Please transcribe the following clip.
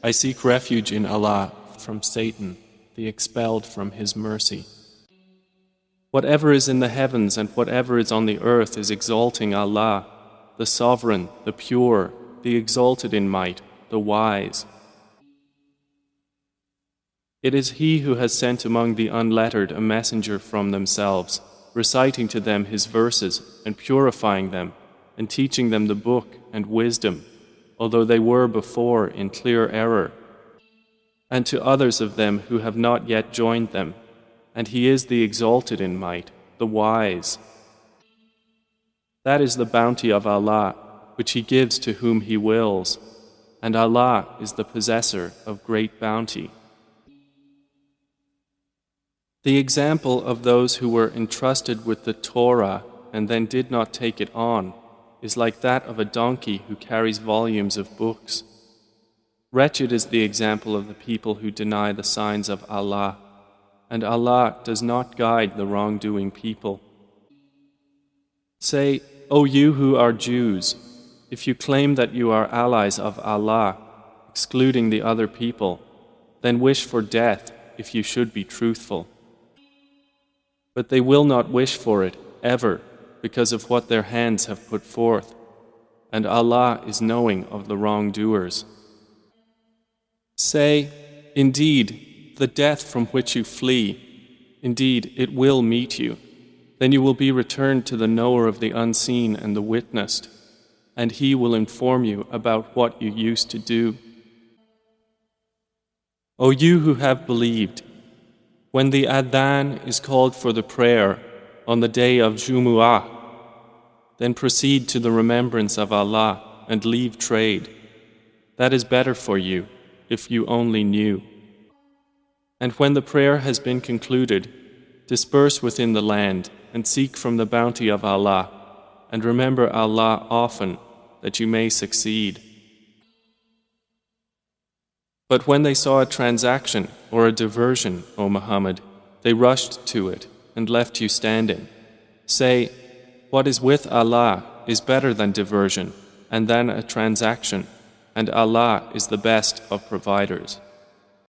I seek refuge in Allah from Satan, the expelled from His mercy. Whatever is in the heavens and whatever is on the earth is exalting Allah, the Sovereign, the Pure, the Exalted in might, the Wise. It is He who has sent among the unlettered a messenger from themselves, reciting to them His verses and purifying them, and teaching them the book and wisdom, although they were before in clear error, and to others of them who have not yet joined them, and He is the Exalted in might, the Wise. That is the bounty of Allah, which He gives to whom He wills, and Allah is the possessor of great bounty. The example of those who were entrusted with the Torah and then did not take it on is like that of a donkey who carries volumes of books. Wretched is the example of the people who deny the signs of Allah, and Allah does not guide the wrongdoing people. Say, O you who are Jews, if you claim that you are allies of Allah, excluding the other people, then wish for death if you should be truthful. But they will not wish for it ever because of what their hands have put forth, and Allah is knowing of the wrongdoers. Say, indeed, the death from which you flee, indeed it will meet you. Then you will be returned to the knower of the unseen and the witnessed, and He will inform you about what you used to do. O you who have believed, when the adhan is called for the prayer on the day of Jumua, then proceed to the remembrance of Allah and leave trade. That is better for you, if you only knew. And when the prayer has been concluded, disperse within the land and seek from the bounty of Allah, and remember Allah often, that you may succeed. But when they saw a transaction or a diversion, O Muhammad, they rushed to it and left you standing. Say, what is with Allah is better than diversion and than a transaction, and Allah is the best of providers.